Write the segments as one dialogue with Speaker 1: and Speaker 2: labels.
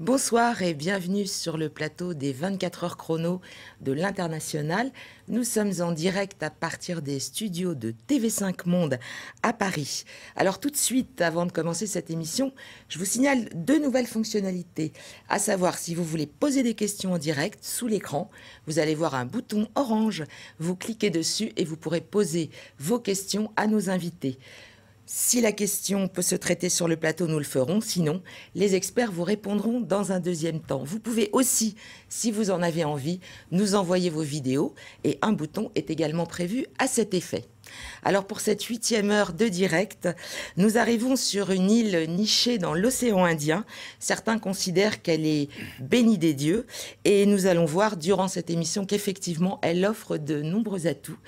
Speaker 1: Bonsoir et bienvenue sur le plateau des 24 heures chrono de l'International. Nous sommes en direct à partir des studios de TV5 Monde à Paris. Alors tout de suite, avant de commencer cette émission, je vous signale deux nouvelles fonctionnalités. À savoir, si vous voulez poser des questions en direct, sous l'écran, vous allez voir un bouton orange. Vous cliquez dessus et vous pourrez poser vos questions à nos invités. Si la question peut se traiter sur le plateau, nous le ferons. Sinon, les experts vous répondront dans un deuxième temps. Vous pouvez aussi, si vous en avez envie, nous envoyer vos vidéos. Et un bouton est également prévu à cet effet. Alors pour cette 8e heure de direct, nous arrivons sur une île nichée dans l'océan Indien. Certains considèrent qu'elle est bénie des dieux et nous allons voir durant cette émission qu'effectivement elle offre de nombreux atouts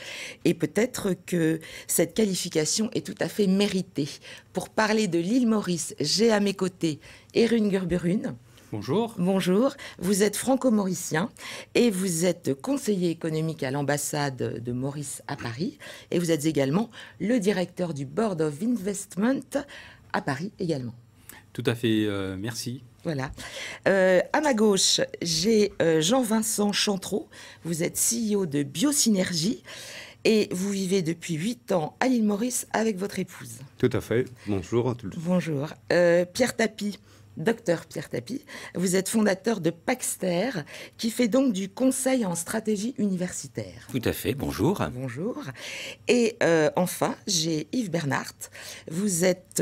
Speaker 1: et peut-être que cette qualification est tout à fait méritée. Pour parler de l'île Maurice, j'ai à mes côtés Erun Gurburun.
Speaker 2: Bonjour.
Speaker 1: Bonjour, vous êtes franco-mauricien et vous êtes conseiller économique à l'ambassade de Maurice à Paris et vous êtes également le directeur du Board of Investment à Paris également.
Speaker 2: Tout à fait, merci.
Speaker 1: Voilà. À ma gauche, j'ai Jean-Vincent Chantreau, vous êtes CEO de Biosynergie et vous vivez depuis 8 ans à l'île Maurice avec votre épouse.
Speaker 3: Tout à fait, bonjour à tous.
Speaker 1: Bonjour. Pierre Tapie. Docteur Pierre Tapie, vous êtes fondateur de Paxter, qui fait donc du conseil en stratégie universitaire.
Speaker 4: Tout à fait, bonjour.
Speaker 1: Bonjour. Et enfin, j'ai Yves Bernhardt. Vous êtes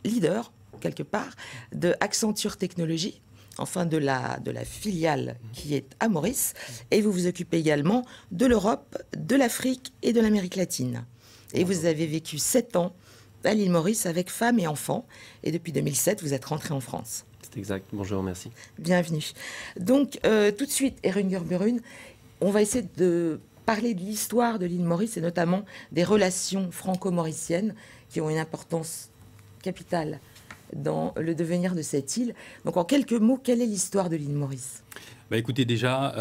Speaker 1: leader, quelque part, de Accenture Technologies, enfin de la filiale qui est à Maurice. Et vous vous occupez également de l'Europe, de l'Afrique et de l'Amérique latine. Et vous avez vécu 7 ans à l'île Maurice avec femme et enfants. Et depuis 2007, vous êtes rentré en France.
Speaker 3: C'est exact. Bonjour, merci.
Speaker 1: Bienvenue. Donc, tout de suite, Erun Gurburun, on va essayer de parler de l'histoire de l'île Maurice et notamment des relations franco-mauriciennes qui ont une importance capitale dans le devenir de cette île. Donc, en quelques mots, quelle est l'histoire de l'île Maurice ?
Speaker 2: Écoutez, déjà,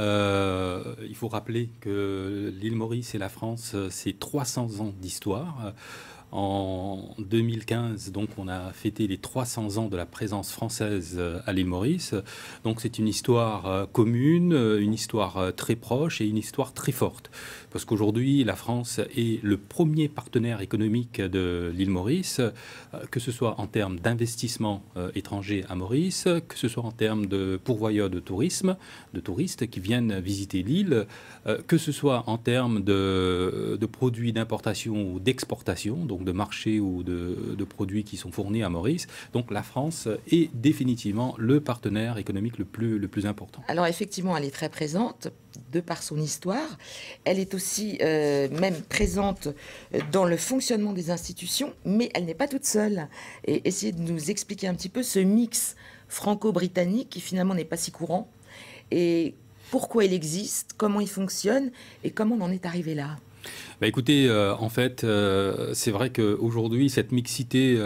Speaker 2: il faut rappeler que l'île Maurice et la France, c'est 300 ans d'histoire. En 2015, donc, on a fêté les 300 ans de la présence française à l'île Maurice. Donc, c'est une histoire commune, une histoire très proche et une histoire très forte. Parce qu'aujourd'hui, la France est le premier partenaire économique de l'île Maurice, que ce soit en termes d'investissement étranger à Maurice, que ce soit en termes de pourvoyeurs de tourisme, de touristes qui viennent visiter l'île, que ce soit en termes de produits d'importation ou d'exportation, donc de marchés ou de produits qui sont fournis à Maurice. Donc la France est définitivement le partenaire économique le plus important.
Speaker 1: Alors effectivement, elle est très présente de par son histoire. Elle est aussi même présente dans le fonctionnement des institutions, mais elle n'est pas toute seule. Et essayez de nous expliquer un petit peu ce mix franco-britannique qui finalement n'est pas si courant et pourquoi il existe, comment il fonctionne et comment on en est arrivé là.
Speaker 2: Écoutez, en fait, c'est vrai qu'aujourd'hui, cette mixité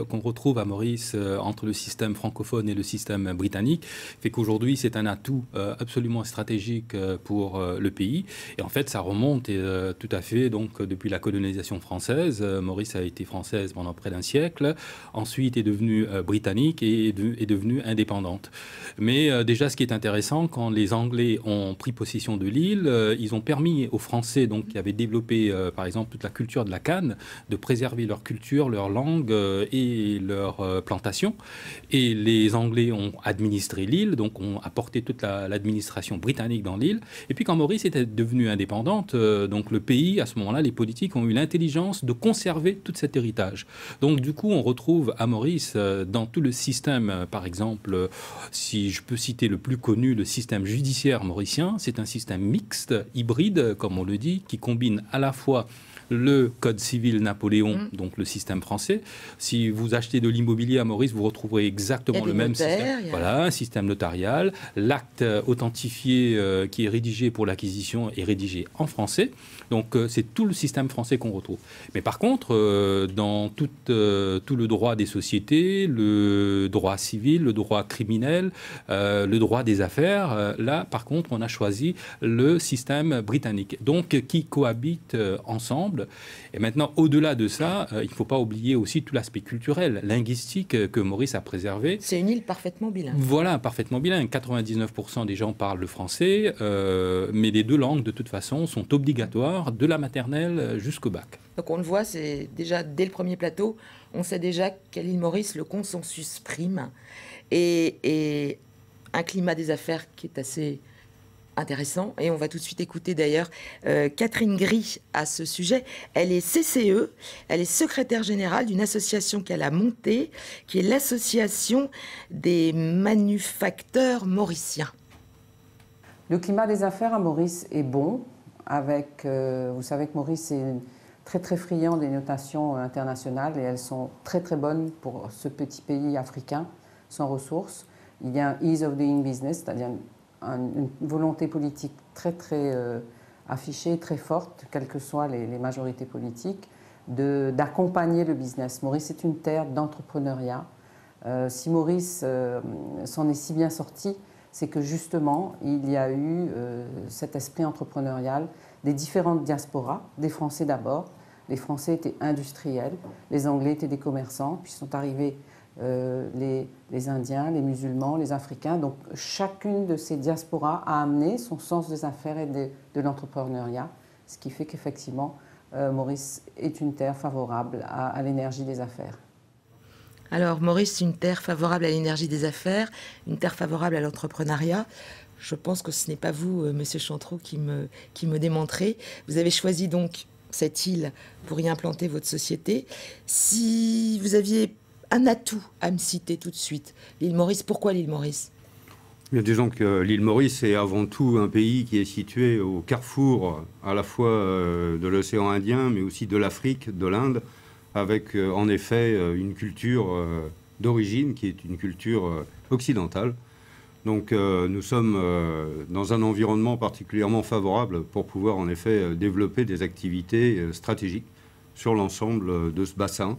Speaker 2: qu'on retrouve à Maurice entre le système francophone et le système britannique fait qu'aujourd'hui, c'est un atout absolument stratégique pour le pays. Et en fait, ça remonte tout à fait donc, depuis la colonisation française. Maurice a été française pendant près d'un siècle. Ensuite, est devenue britannique et est devenue indépendante. Mais déjà, ce qui est intéressant, quand les Anglais ont pris possession de l'île, ils ont permis aux Français, donc, qui avaient développé, par exemple, toute la culture de la canne, de préserver leur culture, leur langue et leur plantation. Et les Anglais ont administré l'île, donc ont apporté toute l'administration britannique dans l'île. Et puis quand Maurice était devenue indépendante, donc le pays, à ce moment-là, les politiques ont eu l'intelligence de conserver tout cet héritage. Donc du coup, on retrouve à Maurice, dans tout le système, par exemple, si je peux citer le plus connu, le système judiciaire mauricien, c'est un système mixte, hybride, comme on le dit, qui combine à la fois le Code civil Napoléon, donc le système français. Si vous achetez de l'immobilier à Maurice, vous retrouverez exactement le même système. Voilà, un système notarial. L'acte authentifié qui est rédigé pour l'acquisition est rédigé en français. Donc c'est tout le système français qu'on retrouve. Mais par contre, dans tout le droit des sociétés, le droit civil, le droit criminel, le droit des affaires, là par contre on a choisi le système britannique. Donc qui pays cohabitent ensemble. Et maintenant, au-delà de ça, il ne faut pas oublier aussi tout l'aspect culturel, linguistique que Maurice a préservé.
Speaker 1: C'est une île parfaitement bilingue.
Speaker 2: Voilà, parfaitement bilingue. 99% des gens parlent le français, mais les deux langues, de toute façon, sont obligatoires de la maternelle jusqu'au bac.
Speaker 1: Donc on le voit, c'est déjà dès le premier plateau, on sait déjà qu'à l'île Maurice, le consensus prime et un climat des affaires qui est assez intéressant. Et on va tout de suite écouter d'ailleurs Catherine Gris à ce sujet. Elle est CCE, elle est secrétaire générale d'une association qu'elle a montée, qui est l'association des manufacteurs mauriciens.
Speaker 4: Le climat des affaires à Maurice est bon. Vous savez que Maurice est très très friand des notations internationales et elles sont très très bonnes pour ce petit pays africain sans ressources. Il y a un ease of doing business, c'est-à-dire une volonté politique très très affichée, très forte, quelles que soient les majorités politiques, d'accompagner le business. Maurice est une terre d'entrepreneuriat. Si Maurice s'en est si bien sorti, c'est que justement, il y a eu cet esprit entrepreneurial des différentes diasporas, des Français d'abord. Les Français étaient industriels, les Anglais étaient des commerçants, puis sont arrivés les Indiens, les musulmans, les Africains. Donc chacune de ces diasporas a amené son sens des affaires et de l'entrepreneuriat, ce qui fait qu'effectivement, Maurice est une terre favorable à l'énergie des affaires.
Speaker 1: Alors Maurice, une terre favorable à l'énergie des affaires, une terre favorable à l'entrepreneuriat. Je pense que ce n'est pas vous, Monsieur Chantreau, qui me démontrez. Vous avez choisi donc cette île pour y implanter votre société. Si vous aviez un atout à me citer tout de suite, l'île Maurice, pourquoi l'île Maurice ?
Speaker 3: Disons que l'île Maurice est avant tout un pays qui est situé au carrefour à la fois de l'océan Indien, mais aussi de l'Afrique, de l'Inde, avec en effet une culture d'origine qui est une culture occidentale. Donc nous sommes dans un environnement particulièrement favorable pour pouvoir en effet développer des activités stratégiques sur l'ensemble de ce bassin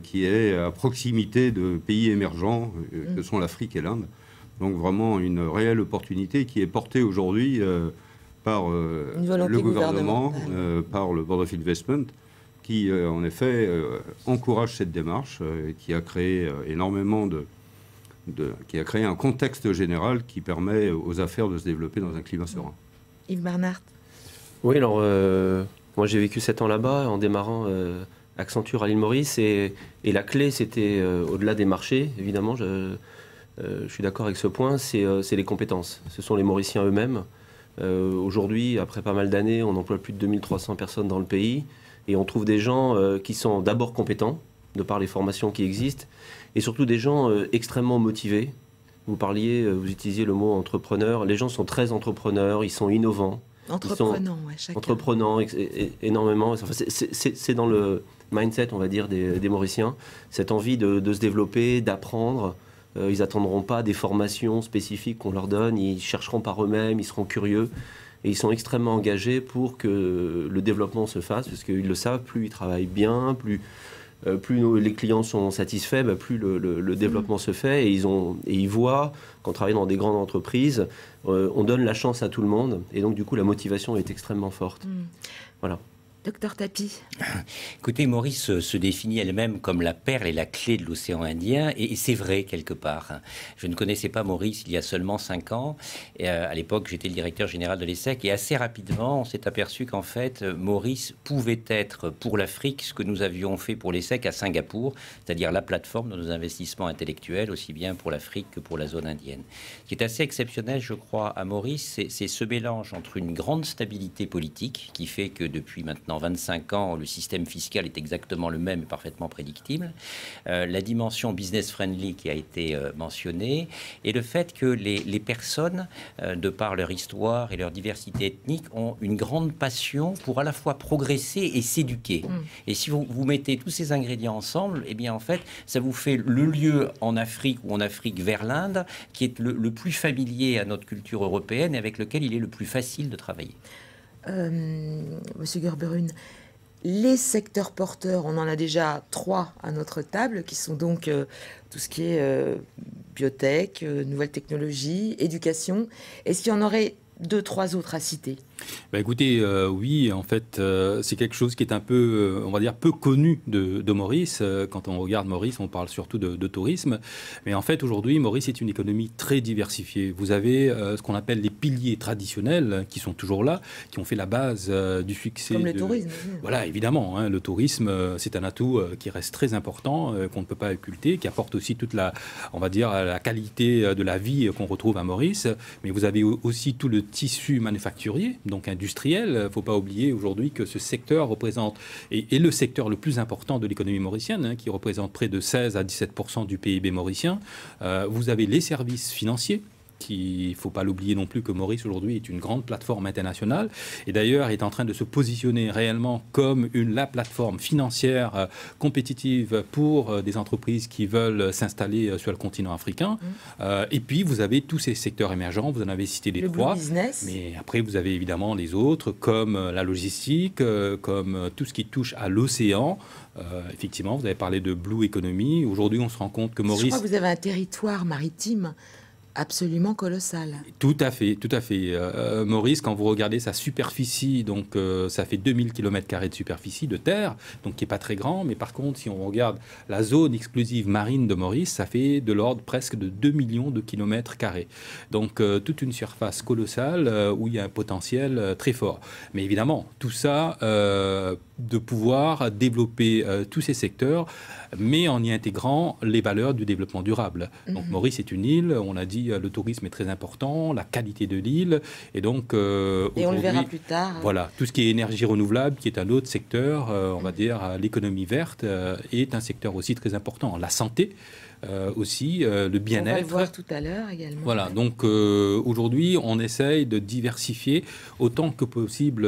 Speaker 3: qui est à proximité de pays émergents que sont l'Afrique et l'Inde. Donc vraiment une réelle opportunité qui est portée aujourd'hui par le gouvernement, par le Board of Investment, qui en effet encourage cette démarche, qui a créé énormément qui a créé un contexte général qui permet aux affaires de se développer dans un climat serein.
Speaker 1: Yves Barnard.
Speaker 5: Oui, alors moi j'ai vécu 7 ans là-bas en démarrant Accenture à l'île Maurice et la clé c'était au-delà des marchés, évidemment, je suis d'accord avec ce point, c'est les compétences. Ce sont les Mauriciens eux-mêmes. Aujourd'hui, après pas mal d'années, on emploie plus de 2300 personnes dans le pays et on trouve des gens qui sont d'abord compétents, de par les formations qui existent, et surtout des gens extrêmement motivés. Vous utilisiez le mot entrepreneur. Les gens sont très entrepreneurs, ils sont innovants. Entreprenants, énormément. Enfin, c'est dans le mindset, on va dire, des Mauriciens. Cette envie de se développer, d'apprendre. Ils n'attendront pas des formations spécifiques qu'on leur donne. Ils chercheront par eux-mêmes, ils seront curieux. Et ils sont extrêmement engagés pour que le développement se fasse, parce qu'ils le savent, plus ils travaillent bien, plus les clients sont satisfaits, plus le développement se fait. Et ils voient qu'en travaillant dans des grandes entreprises, on donne la chance à tout le monde. Et donc, du coup, la motivation est extrêmement forte. Voilà.
Speaker 1: Docteur Tapi.
Speaker 6: Écoutez, Maurice se définit elle-même comme la perle et la clé de l'océan Indien, et c'est vrai quelque part. Je ne connaissais pas Maurice il y a seulement 5 ans. Et à l'époque, j'étais le directeur général de l'ESSEC, et assez rapidement, on s'est aperçu qu'en fait, Maurice pouvait être pour l'Afrique ce que nous avions fait pour l'ESSEC à Singapour, c'est-à-dire la plateforme de nos investissements intellectuels, aussi bien pour l'Afrique que pour la zone indienne. Ce qui est assez exceptionnel, je crois, à Maurice, c'est ce mélange entre une grande stabilité politique, qui fait que depuis maintenant 25 ans, le système fiscal est exactement le même et parfaitement prédictible. La dimension business-friendly qui a été mentionnée, et le fait que les personnes, de par leur histoire et leur diversité ethnique, ont une grande passion pour à la fois progresser et s'éduquer. Et si vous mettez tous ces ingrédients ensemble, eh bien en fait, ça vous fait le lieu en Afrique ou en Afrique vers l'Inde qui est le plus familier à notre culture européenne et avec lequel il est le plus facile de travailler.
Speaker 1: Monsieur Gerberune, les secteurs porteurs, on en a déjà 3 à notre table, qui sont donc tout ce qui est biotech, nouvelles technologies, éducation. Est-ce qu'il y en aurait 2, 3 autres à citer ?
Speaker 2: Écoutez, oui, en fait, c'est quelque chose qui est un peu, on va dire, peu connu de Maurice. Quand on regarde Maurice, on parle surtout de tourisme. Mais en fait, aujourd'hui, Maurice est une économie très diversifiée. Vous avez ce qu'on appelle les piliers traditionnels qui sont toujours là, qui ont fait la base du succès.
Speaker 1: Comme le tourisme.
Speaker 2: Voilà, évidemment. Hein, le tourisme, c'est un atout qui reste très important, qu'on ne peut pas occulter, qui apporte aussi toute la, on va dire, la qualité de la vie qu'on retrouve à Maurice. Mais vous avez aussi tout le tissu manufacturier, donc industriel. Il ne faut pas oublier aujourd'hui que ce secteur représente, et le secteur le plus important de l'économie mauricienne, hein, qui représente près de 16 à 17% du PIB mauricien. Vous avez les services financiers. Il ne faut pas l'oublier non plus que Maurice aujourd'hui est une grande plateforme internationale et d'ailleurs est en train de se positionner réellement comme la plateforme financière compétitive pour des entreprises qui veulent s'installer sur le continent africain. Et puis vous avez tous ces secteurs émergents, vous en avez cité les trois, mais après vous avez évidemment les autres comme la logistique, comme tout ce qui touche à l'océan. Effectivement, vous avez parlé de Blue Economy. Aujourd'hui, on se rend compte que Maurice...
Speaker 1: Je crois que vous avez un territoire maritime absolument colossal.
Speaker 2: Tout à fait, tout à fait. Maurice, quand vous regardez sa superficie, donc ça fait 2000 km² de superficie de terre, donc qui n'est pas très grand, mais par contre, si on regarde la zone exclusive marine de Maurice, ça fait de l'ordre presque de 2 millions de km². Donc toute une surface colossale où il y a un potentiel très fort. Mais évidemment, tout ça, de pouvoir développer tous ces secteurs, mais en y intégrant les valeurs du développement durable. Donc Maurice est une île, on a dit le tourisme est très important, la qualité de l'île, et donc
Speaker 1: et on le verra plus tard.
Speaker 2: Voilà, tout ce qui est énergie renouvelable, qui est un autre secteur, on va dire l'économie verte, est un secteur aussi très important. La santé aussi, le bien-être. On va
Speaker 1: le voir tout à l'heure également.
Speaker 2: Voilà, donc aujourd'hui, on essaye de diversifier autant que possible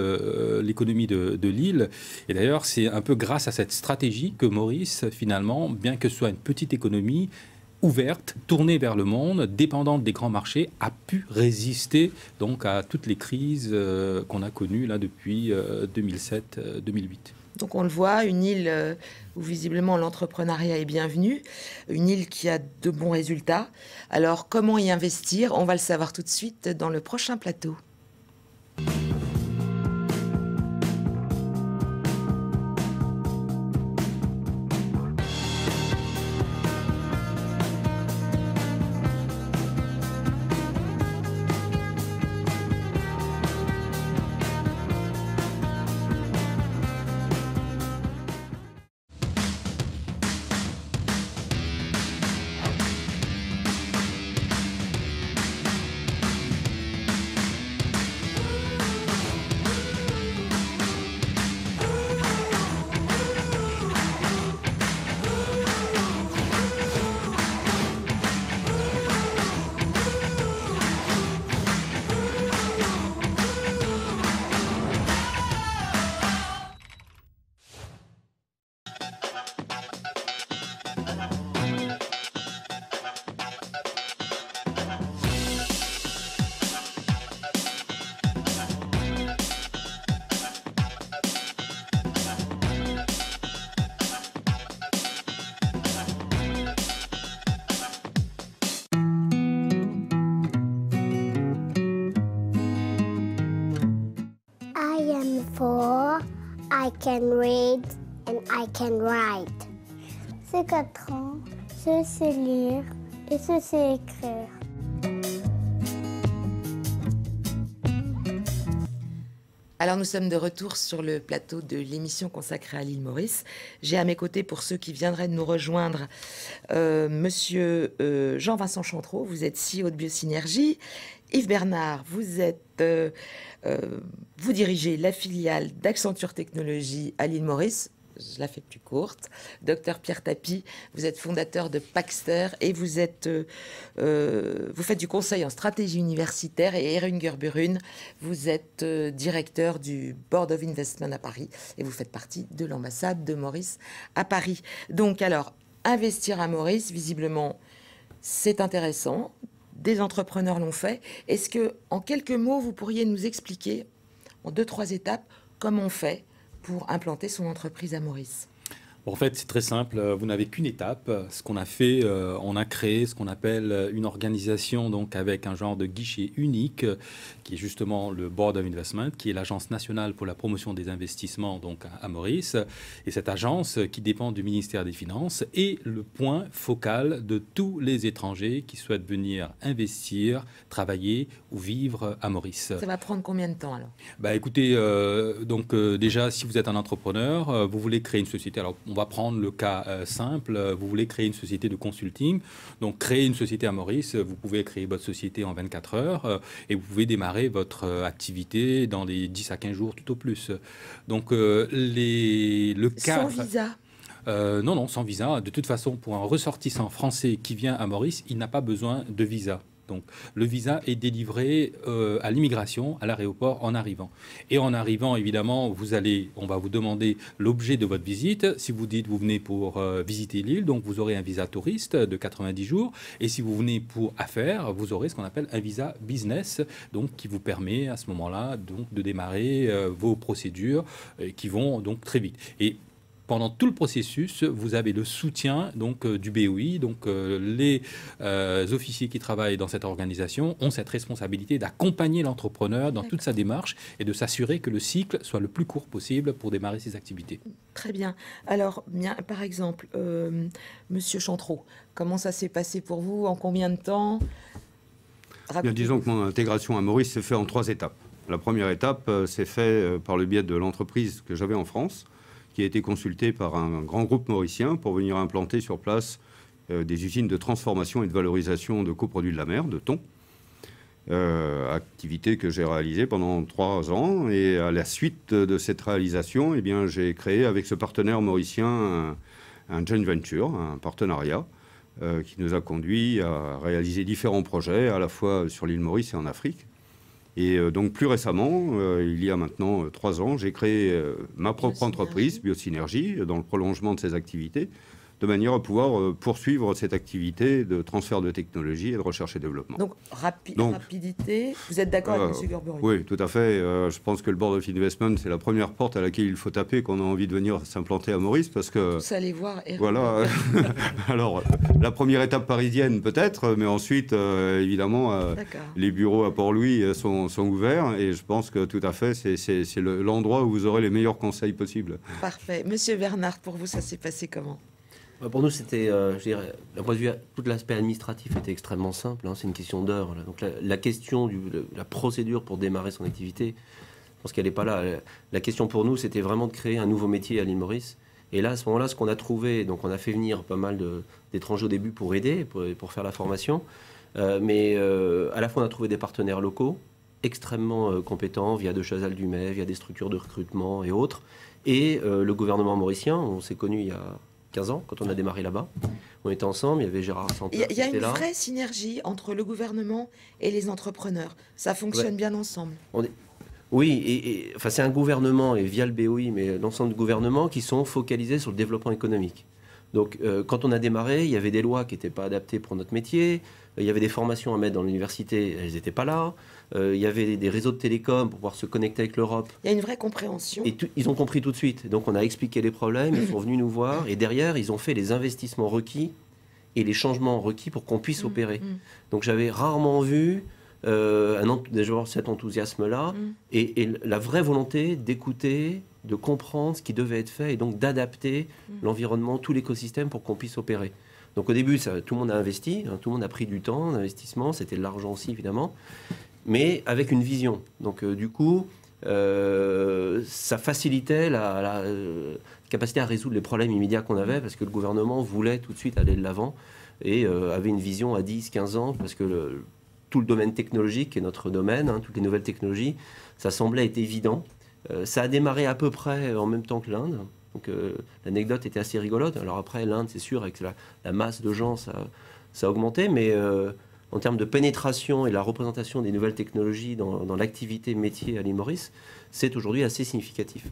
Speaker 2: l'économie de l'île. Et d'ailleurs, c'est un peu grâce à cette stratégie que Maurice, finalement, bien que ce soit une petite économie, ouverte, tournée vers le monde, dépendante des grands marchés, a pu résister donc à toutes les crises qu'on a connues là depuis 2007-2008.
Speaker 1: Donc on le voit, une île où visiblement l'entrepreneuriat est bienvenu, une île qui a de bons résultats. Alors comment y investir? On va le savoir tout de suite dans le prochain plateau.
Speaker 7: I can read and I can write. C'est 4 ans, je sais lire et je sais écrire.
Speaker 1: Alors nous sommes de retour sur le plateau de l'émission consacrée à l'île Maurice. J'ai à mes côtés, pour ceux qui viendraient de nous rejoindre, monsieur Jean-Vincent Chantreau, vous êtes CEO de Biosynergie. Yves Bernard, vous dirigez la filiale d'Accenture Technologies à l'île Maurice. Je la fais plus courte. Docteur Pierre Tapie, vous êtes fondateur de Paxter et vous faites du conseil en stratégie universitaire. Et Erin Gerburun, vous êtes directeur du Board of Investment à Paris et vous faites partie de l'ambassade de Maurice à Paris. Donc alors, investir à Maurice, visiblement, c'est intéressant. Des entrepreneurs l'ont fait. Est-ce que, en quelques mots, vous pourriez nous expliquer, en 2-3 étapes, comment on fait pour implanter son entreprise à Maurice?
Speaker 2: En fait, c'est très simple. Vous n'avez qu'une étape. Ce qu'on a fait, on a créé ce qu'on appelle une organisation donc avec un genre de guichet unique, qui est justement le Board of Investment, qui est l'agence nationale pour la promotion des investissements donc à Maurice. Et cette agence, qui dépend du ministère des Finances, est le point focal de tous les étrangers qui souhaitent venir investir, travailler ou vivre à Maurice.
Speaker 1: Ça va prendre combien de temps alors?
Speaker 2: Bah, écoutez, déjà, si vous êtes un entrepreneur, vous voulez créer une société. Alors, on va prendre le cas simple. Vous voulez créer une société de consulting. Donc, créer une société à Maurice, vous pouvez créer votre société en 24 heures et vous pouvez démarrer votre activité dans les 10 à 15 jours tout au plus. Donc, le cas...
Speaker 1: Sans visa?
Speaker 2: Non, sans visa. De toute façon, pour un ressortissant français qui vient à Maurice, il n'a pas besoin de visa. Donc, le visa est délivré à l'immigration, à l'aéroport, en arrivant. Et en arrivant, évidemment, on va vous demander l'objet de votre visite. Si vous dites vous venez pour visiter l'île, donc vous aurez un visa touriste de 90 jours. Et si vous venez pour affaires, vous aurez ce qu'on appelle un visa business, donc qui vous permet à ce moment-là donc de démarrer vos procédures qui vont donc très vite. Et pendant tout le processus, vous avez le soutien donc du BOI. Donc les officiers qui travaillent dans cette organisation ont cette responsabilité d'accompagner l'entrepreneur dans toute sa démarche et de s'assurer que le cycle soit le plus court possible pour démarrer ses activités.
Speaker 1: Très bien. Alors, par exemple, Monsieur Chantreau, comment ça s'est passé pour vous? En combien de temps?
Speaker 3: Bien, disons que mon intégration à Maurice s'est faite en 3 étapes. La première étape s'est faite par le biais de l'entreprise que j'avais en France, qui a été consulté par un grand groupe mauricien pour venir implanter sur place des usines de transformation et de valorisation de coproduits de la mer, de thon. Activité que j'ai réalisée pendant 3 ans. Et à la suite de cette réalisation, eh bien, j'ai créé avec ce partenaire mauricien un joint venture, un partenariat, qui nous a conduit à réaliser différents projets, à la fois sur l'île Maurice et en Afrique. Et donc plus récemment, il y a maintenant 3 ans, j'ai créé ma propre entreprise, Biosynergie, dans le prolongement de ces activités, de manière à pouvoir poursuivre cette activité de transfert de technologie et de recherche et développement.
Speaker 1: Donc, rapidité, vous êtes d'accord avec M. Gerbery?
Speaker 3: Oui, tout à fait. Je pense que le Board of Investment, c'est la première porte à laquelle il faut taper quand on a envie de venir s'implanter à Maurice, parce que...
Speaker 1: Tous allez voir.
Speaker 3: Voilà. Alors, la première étape parisienne peut-être, mais ensuite, évidemment, les bureaux à Port-Louis sont ouverts, et je pense que tout à fait, c'est l'endroit où vous aurez les meilleurs conseils possibles.
Speaker 1: Parfait. Monsieur Bernard, pour vous, ça s'est passé comment?
Speaker 5: Pour nous, c'était, je dirais, d'un point de vue, tout l'aspect administratif était extrêmement simple. Hein, c'est une question d'heure. Donc la question, la procédure pour démarrer son activité, je pense qu'elle n'est pas là. La question pour nous, c'était vraiment de créer un nouveau métier à l'île Maurice. Et là, à ce moment-là, ce qu'on a trouvé, donc on a fait venir pas mal d'étrangers au début pour aider, pour faire la formation. Mais à la fois, on a trouvé des partenaires locaux extrêmement compétents via de Chazal-Dumais, via des structures de recrutement et autres. Et le gouvernement mauricien, on s'est connus il y a 15 ans, quand on a démarré là-bas. On était ensemble, il y avait Gérard Santer.
Speaker 1: Il y a une vraie synergie entre le gouvernement et les entrepreneurs. Ça fonctionne bien ensemble.
Speaker 5: Oui, enfin, c'est un gouvernement, et via le BOI, mais l'ensemble du gouvernement, qui sont focalisés sur le développement économique. Donc, quand on a démarré, il y avait des lois qui n'étaient pas adaptées pour notre métier, il y avait des formations à mettre dans l'université, elles n'étaient pas là, il y avait des réseaux de télécom pour pouvoir se connecter avec l'Europe.
Speaker 1: Il y a une vraie compréhension.
Speaker 5: Et ils ont compris tout de suite. Donc, on a expliqué les problèmes, ils sont venus nous voir, et derrière, ils ont fait les investissements requis et les changements requis pour qu'on puisse opérer. Donc, j'avais rarement vu cet enthousiasme-là et la vraie volonté d'écouter, de comprendre ce qui devait être fait et donc d'adapter l'environnement, tout l'écosystème pour qu'on puisse opérer. Donc au début, tout le monde a investi, hein, tout le monde a pris du temps d'investissement, c'était de l'argent aussi évidemment, mais avec une vision. Donc du coup, ça facilitait la capacité à résoudre les problèmes immédiats qu'on avait parce que le gouvernement voulait tout de suite aller de l'avant et avait une vision à 10-15 ans parce que tout le domaine technologique, qui est notre domaine, hein, toutes les nouvelles technologies, ça semblait être évident. Ça a démarré à peu près en même temps que l'Inde. Donc l'anecdote était assez rigolote. Alors après, l'Inde, c'est sûr, avec la masse de gens, ça a augmenté. Mais en termes de pénétration et la représentation des nouvelles technologies dans l'activité métier à l'île Maurice, c'est aujourd'hui assez significatif.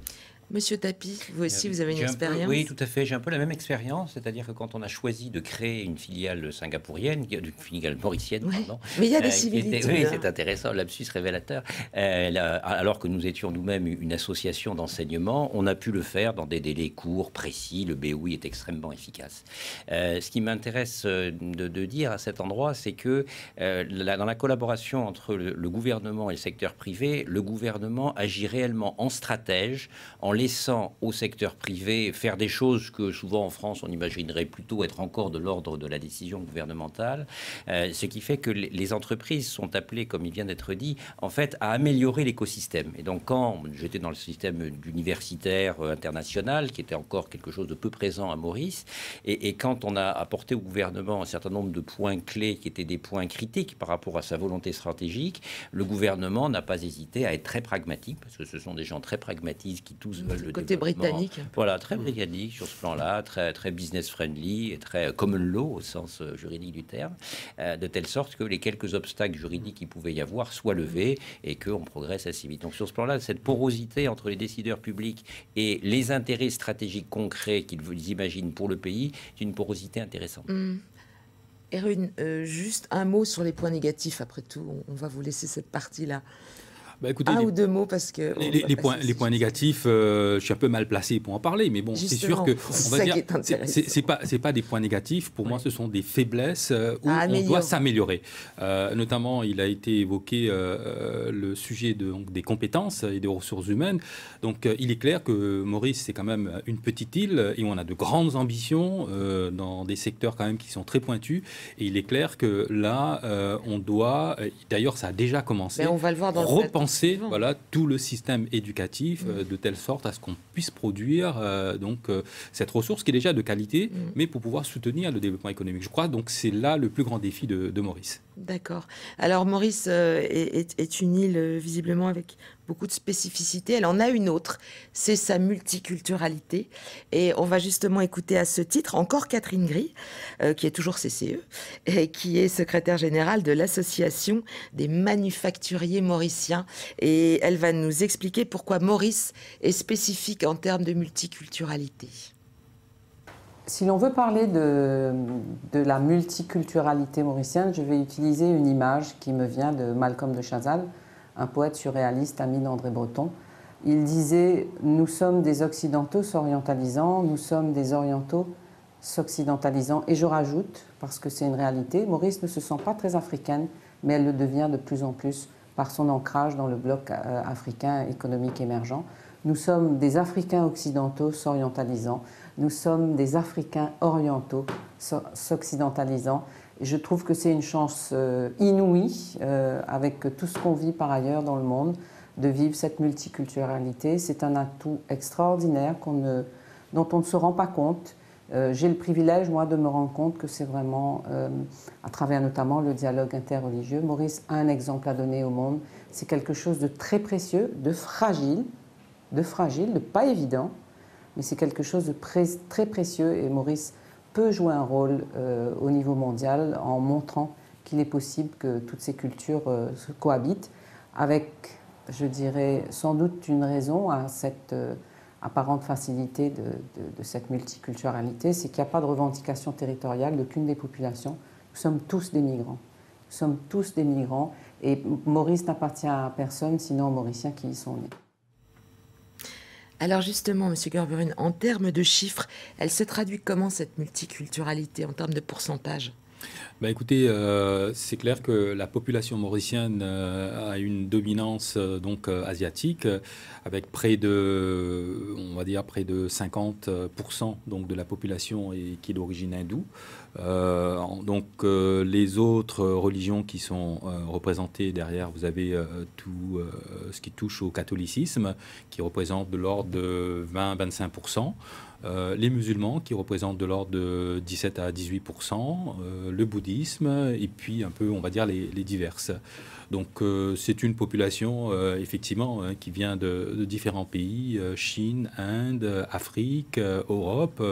Speaker 1: Monsieur Tapi, vous aussi, vous avez une expérience?
Speaker 6: Oui, tout à fait. J'ai un peu la même expérience, c'est-à-dire que quand on a choisi de créer une filiale singapourienne, une filiale mauricienne, pardon.
Speaker 1: Mais il y a des similitudes.
Speaker 6: Oui, c'est intéressant, lapsus révélateur. Alors que nous étions nous-mêmes une association d'enseignement, on a pu le faire dans des délais courts, précis. Le BOI est extrêmement efficace. Ce qui m'intéresse de dire à cet endroit, c'est que dans la collaboration entre le gouvernement et le secteur privé, le gouvernement agit réellement en stratège, en laissant au secteur privé faire des choses que souvent en France on imaginerait plutôt être encore de l'ordre de la décision gouvernementale, ce qui fait que les entreprises sont appelées, comme il vient d'être dit, en fait à améliorer l'écosystème. Et donc quand j'étais dans le système universitaire international, qui était encore quelque chose de peu présent à Maurice, et quand on a apporté au gouvernement un certain nombre de points clés qui étaient des points critiques par rapport à sa volonté stratégique, le gouvernement n'a pas hésité à être très pragmatique, parce que ce sont des gens très pragmatiques qui tous
Speaker 1: le côté britannique.
Speaker 6: Voilà, très britannique sur ce plan-là, très, très business friendly et très common law au sens juridique du terme, de telle sorte que les quelques obstacles juridiques qu'il pouvait y avoir soient levés et qu'on progresse assez vite. Donc sur ce plan-là, cette porosité entre les décideurs publics et les intérêts stratégiques concrets qu'ils imaginent pour le pays, c'est une porosité intéressante.
Speaker 1: Erwin, juste un mot sur les points négatifs, après tout, on va vous laisser cette partie-là.
Speaker 2: Bah, écoutez,
Speaker 1: ou deux mots parce que
Speaker 2: les points négatifs, je suis un peu mal placé pour en parler, mais bon, c'est sûr que on va dire c'est pas des points négatifs. Pour moi, ce sont des faiblesses où on doit s'améliorer. Notamment, il a été évoqué le sujet des compétences et des ressources humaines. Donc, il est clair que Maurice, c'est quand même une petite île et on a de grandes ambitions dans des secteurs quand même qui sont très pointus. Et il est clair que là, on doit. D'ailleurs, ça a déjà commencé.
Speaker 1: Mais on va le voir dans
Speaker 2: repenser tout le système éducatif de telle sorte à ce qu'on puisse produire cette ressource qui est déjà de qualité, mais pour pouvoir soutenir le développement économique. Je crois donc c'est là le plus grand défi de Maurice.
Speaker 1: D'accord. Alors Maurice est une île visiblement avec beaucoup de spécificités. Elle en a une autre, c'est sa multiculturalité. Et on va justement écouter à ce titre encore Catherine Gris, qui est toujours CCE, et qui est secrétaire générale de l'Association des manufacturiers mauriciens. Et elle va nous expliquer pourquoi Maurice est spécifique en termes de multiculturalité.
Speaker 4: Si l'on veut parler de la multiculturalité mauricienne, je vais utiliser une image qui me vient de Malcolm de Chazal, un poète surréaliste ami d'André Breton. Il disait « Nous sommes des Occidentaux s'orientalisant, nous sommes des Orientaux s'occidentalisant ». Et je rajoute, parce que c'est une réalité, Maurice ne se sent pas très africaine, mais elle le devient de plus en plus par son ancrage dans le bloc africain économique émergent. Nous sommes des Africains occidentaux s'orientalisant, nous sommes des Africains orientaux s'occidentalisant. Je trouve que c'est une chance inouïe, avec tout ce qu'on vit par ailleurs dans le monde, de vivre cette multiculturalité. C'est un atout extraordinaire dont on ne se rend pas compte. J'ai le privilège, moi, de me rendre compte que c'est vraiment, à travers notamment le dialogue interreligieux, Maurice a un exemple à donner au monde. C'est quelque chose de très précieux, de fragile, de pas évident, mais c'est quelque chose de très précieux et Maurice peut jouer un rôle au niveau mondial en montrant qu'il est possible que toutes ces cultures cohabitent avec, je dirais, sans doute une raison à cette apparente facilité de cette multiculturalité, c'est qu'il n'y a pas de revendication territoriale d'aucune des populations. Nous sommes tous des migrants. Nous sommes tous des migrants et Maurice n'appartient à personne sinon aux Mauriciens qui y sont nés.
Speaker 1: Alors justement, M. Gerberun, en termes de chiffres, elle se traduit comment cette multiculturalité en termes de pourcentage ?
Speaker 2: Bah écoutez, c'est clair que la population mauricienne a une dominance asiatique, avec près de 50% donc de la population qui est d'origine hindoue. Les autres religions qui sont représentées derrière, vous avez tout ce qui touche au catholicisme, qui représente de l'ordre de 20-25%. Les musulmans qui représentent de l'ordre de 17 à 18%, le bouddhisme et puis un peu, on va dire, les diverses. Donc c'est une population effectivement qui vient de différents pays, Chine, Inde, Afrique, Europe,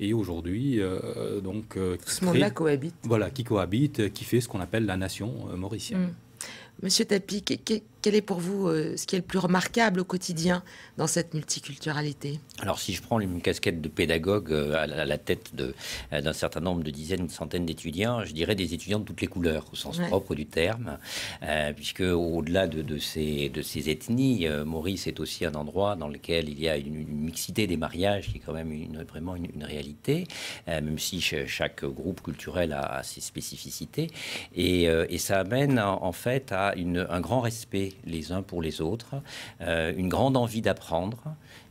Speaker 2: et aujourd'hui
Speaker 1: tout ce monde-là cohabite.
Speaker 2: Voilà, qui cohabite, qui fait ce qu'on appelle la nation mauricienne.
Speaker 1: Monsieur Tapi, quel est pour vous ce qui est le plus remarquable au quotidien dans cette multiculturalité?
Speaker 6: Alors, si je prends une casquette de pédagogue à la tête d'un certain nombre de dizaines ou de centaines d'étudiants, je dirais des étudiants de toutes les couleurs, au sens propre du terme, puisque au-delà de ces ethnies, Maurice est aussi un endroit dans lequel il y a une mixité des mariages qui est quand même vraiment une réalité, même si chaque groupe culturel a ses spécificités. Et ça amène en fait à un grand respect les uns pour les autres, une grande envie d'apprendre,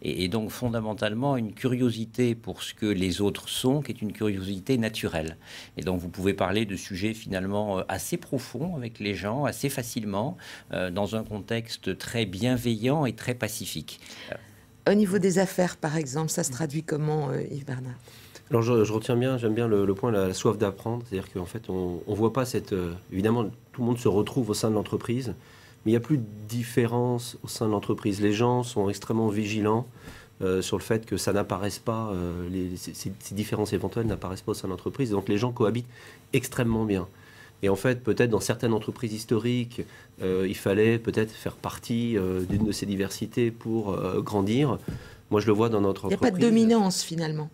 Speaker 6: et donc fondamentalement une curiosité pour ce que les autres sont, qui est une curiosité naturelle. Et donc vous pouvez parler de sujets finalement assez profonds avec les gens, assez facilement, dans un contexte très bienveillant et très pacifique.
Speaker 1: Au niveau des affaires, par exemple, ça se traduit comment, Yves Bernard?
Speaker 5: Alors je retiens bien, j'aime bien le point, la soif d'apprendre. C'est-à-dire qu'en fait, on ne voit pas cette... évidemment, tout le monde se retrouve au sein de l'entreprise, mais il n'y a plus de différence au sein de l'entreprise. Les gens sont extrêmement vigilants sur le fait que ça n'apparaisse pas, ces différences éventuelles n'apparaissent pas au sein de l'entreprise. Donc les gens cohabitent extrêmement bien. Et en fait, peut-être dans certaines entreprises historiques, il fallait peut-être faire partie d'une de ces diversités pour grandir. Moi, je le vois dans notre entreprise.
Speaker 1: Il n'y a pas de dominance, finalement.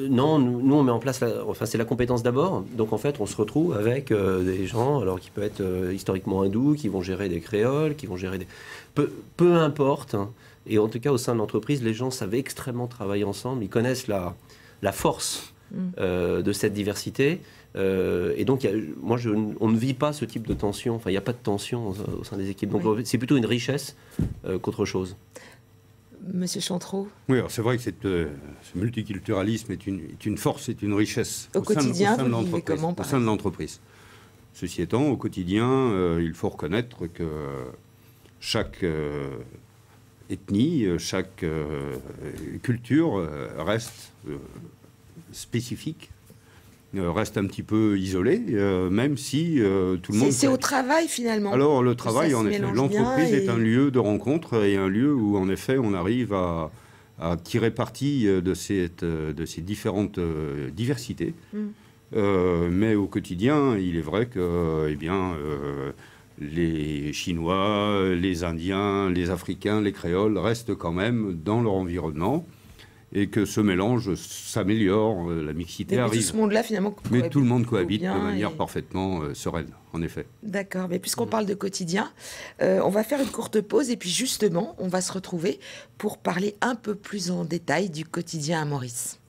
Speaker 5: Non, nous on met en place, c'est la compétence d'abord. Donc en fait, on se retrouve avec des gens, alors qui peuvent être historiquement hindous, qui vont gérer des créoles, qui vont gérer des... Peu importe. Hein. Et en tout cas, au sein de l'entreprise, les gens savent extrêmement travailler ensemble. Ils connaissent la force de cette diversité. Et donc, on ne vit pas ce type de tension. Enfin, il n'y a pas de tension au sein des équipes. Donc c'est plutôt une richesse qu'autre chose.
Speaker 3: Monsieur Chantrot. Oui, c'est vrai que ce multiculturalisme est une force, est une richesse
Speaker 1: au quotidien, vous vivez comment,
Speaker 3: au sein de l'entreprise. Ceci étant, au quotidien, il faut reconnaître que chaque ethnie, chaque culture reste spécifique, reste un petit peu isolé, même si tout le monde...
Speaker 1: C'est au travail, finalement.
Speaker 3: Alors, le travail, en effet, l'entreprise est un lieu de rencontre et un lieu où, en effet, on arrive à tirer parti de ces différentes diversités. Mais au quotidien, il est vrai que, les Chinois, les Indiens, les Africains, les Créoles restent quand même dans leur environnement. Et que ce mélange s'améliore, la mixité arrive.
Speaker 1: Tout ce monde-là, finalement,
Speaker 3: mais tout le monde cohabite de manière parfaitement sereine, en effet.
Speaker 1: D'accord, mais puisqu'on parle de quotidien, on va faire une courte pause et puis justement, on va se retrouver pour parler un peu plus en détail du quotidien à Maurice.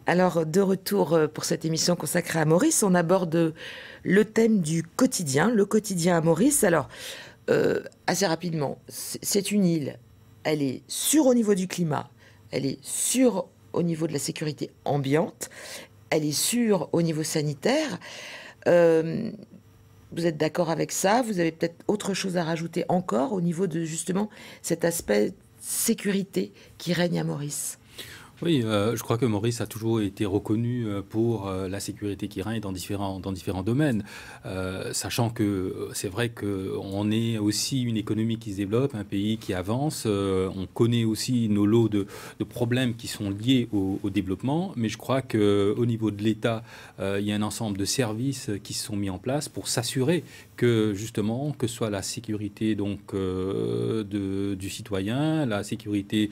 Speaker 1: Alors, de retour pour cette émission consacrée à Maurice, on aborde le thème du quotidien, le quotidien à Maurice. Alors, assez rapidement, c'est une île, elle est sûre au niveau du climat, elle est sûre au niveau de la sécurité ambiante, elle est sûre au niveau sanitaire. Vous êtes d'accord avec ça? Vous avez peut-être autre chose à rajouter encore au niveau de justement cet aspect sécurité qui règne à Maurice?
Speaker 2: Oui, je crois que Maurice a toujours été reconnu pour la sécurité qui règne dans différents domaines, sachant que c'est vrai qu'on est aussi une économie qui se développe, un pays qui avance, on connaît aussi nos lots de problèmes qui sont liés au développement, mais je crois qu'au niveau de l'État, il y a un ensemble de services qui se sont mis en place pour s'assurer que justement, que ce soit la sécurité donc, du citoyen, la sécurité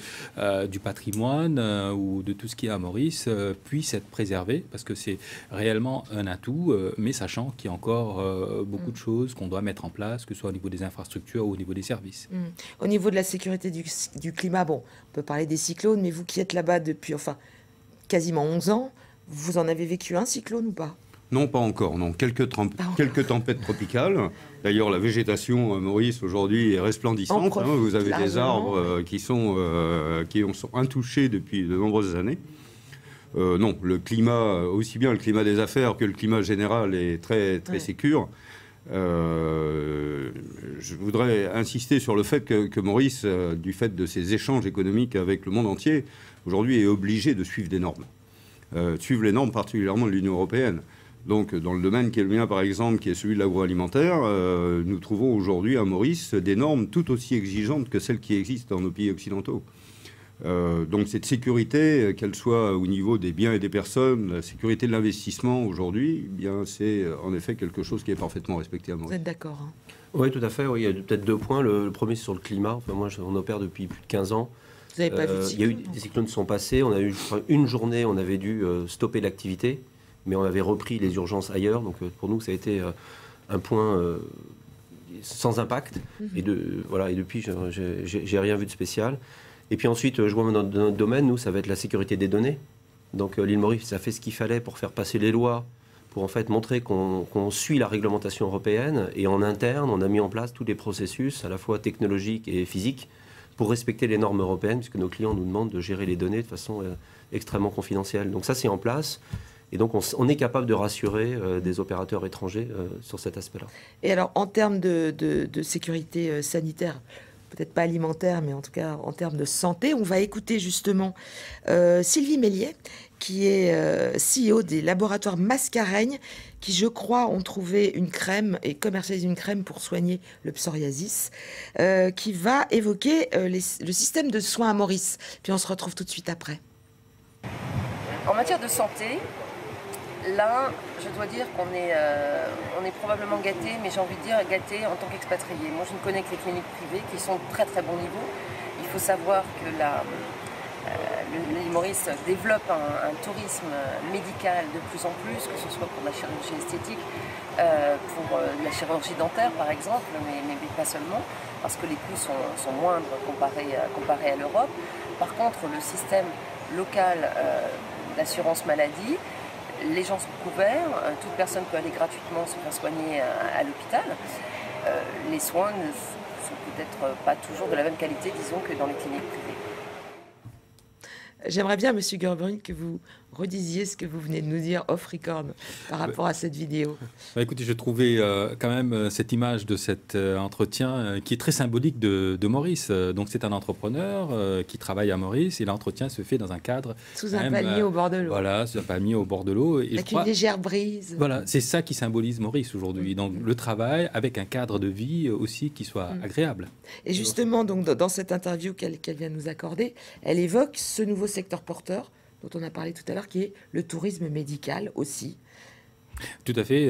Speaker 2: du patrimoine ou de tout ce qui est à Maurice puisse être préservé, parce que c'est réellement un atout, mais sachant qu'il y a encore beaucoup de choses qu'on doit mettre en place, que ce soit au niveau des infrastructures ou au niveau des services.
Speaker 1: Au niveau de la sécurité du climat, bon, on peut parler des cyclones, mais vous qui êtes là-bas depuis quasiment 11 ans, vous en avez vécu un cyclone ou pas ?
Speaker 3: Non, pas encore. Non, quelques tempêtes tropicales. D'ailleurs, la végétation, Maurice, aujourd'hui, est resplendissante. Vous avez des arbres qui sont intouchés depuis de nombreuses années. Non, le climat, aussi bien le climat des affaires que le climat général, est très sécure. Je voudrais insister sur le fait que Maurice, du fait de ses échanges économiques avec le monde entier, aujourd'hui est obligé de suivre des normes. Suivre les normes particulièrement de l'Union européenne. Donc, dans le domaine qui est le mien, par exemple, qui est celui de l'agroalimentaire, nous trouvons aujourd'hui à Maurice des normes tout aussi exigeantes que celles qui existent dans nos pays occidentaux. Donc, cette sécurité, qu'elle soit au niveau des biens et des personnes, la sécurité de l'investissement aujourd'hui, eh bien, c'est en effet quelque chose qui est parfaitement respecté à Maurice.
Speaker 1: Vous êtes d'accord, hein ?
Speaker 5: Oui, tout à fait. Oui, il y a peut-être 2 points. Le premier, c'est sur le climat. Enfin, moi, on opère depuis plus de 15 ans.
Speaker 1: Vous n'avez pas vu de cyclone ?
Speaker 5: Il y a eu des cyclones qui sont passés. On a eu une journée, on avait dû stopper l'activité, mais on avait repris les urgences ailleurs. Donc pour nous, ça a été un point sans impact. Et depuis, j'ai rien vu de spécial. Et puis ensuite, je vois dans notre domaine, nous, ça va être la sécurité des données. Donc l'île Maurice, ça fait ce qu'il fallait pour faire passer les lois, pour en fait montrer qu'on suit la réglementation européenne. Et en interne, on a mis en place tous les processus, à la fois technologiques et physiques, pour respecter les normes européennes, puisque nos clients nous demandent de gérer les données de façon extrêmement confidentielle. Donc ça, c'est en place. Et donc, on est capable de rassurer des opérateurs étrangers sur cet aspect-là.
Speaker 1: Et alors, en termes de sécurité sanitaire, peut-être pas alimentaire, mais en tout cas en termes de santé, on va écouter justement Sylvie Méliet, qui est CEO des laboratoires Mascareigne, qui, je crois, ont trouvé une crème et commercialisent une crème pour soigner le psoriasis, qui va évoquer le système de soins à Maurice. Puis on se retrouve tout de suite après.
Speaker 8: En matière de santé, là, je dois dire qu'on est probablement gâté, mais j'ai envie de dire gâté en tant qu'expatrié. Moi, je ne connais que les cliniques privées qui sont de très très bon niveau. Il faut savoir que l'île Maurice développe un tourisme médical de plus en plus, que ce soit pour la chirurgie esthétique, pour la chirurgie dentaire par exemple, mais pas seulement, parce que les coûts sont moindres comparés à l'Europe. Par contre, le système local d'assurance maladie, les gens sont couverts, toute personne peut aller gratuitement se faire soigner à l'hôpital. Les soins ne sont peut-être pas toujours de la même qualité, disons, que dans les cliniques privées.
Speaker 1: J'aimerais bien, Monsieur Gerbrun, que vous redisiez ce que vous venez de nous dire off-record par rapport à cette vidéo.
Speaker 2: Écoutez, je trouvais quand même cette image de cet entretien qui est très symbolique de Maurice. Donc c'est un entrepreneur qui travaille à Maurice et l'entretien se fait dans un cadre...
Speaker 1: Sous un palmier au bord de l'eau.
Speaker 2: Voilà, sous un palmier au bord de l'eau.
Speaker 1: Avec une légère brise.
Speaker 2: Voilà, c'est ça qui symbolise Maurice aujourd'hui. Donc le travail avec un cadre de vie aussi qui soit agréable.
Speaker 1: Et justement, donc, dans cette interview qu'elle vient de nous accorder, elle évoque ce nouveau secteur porteur dont on a parlé tout à l'heure, qui est le tourisme médical aussi.
Speaker 2: Tout à fait.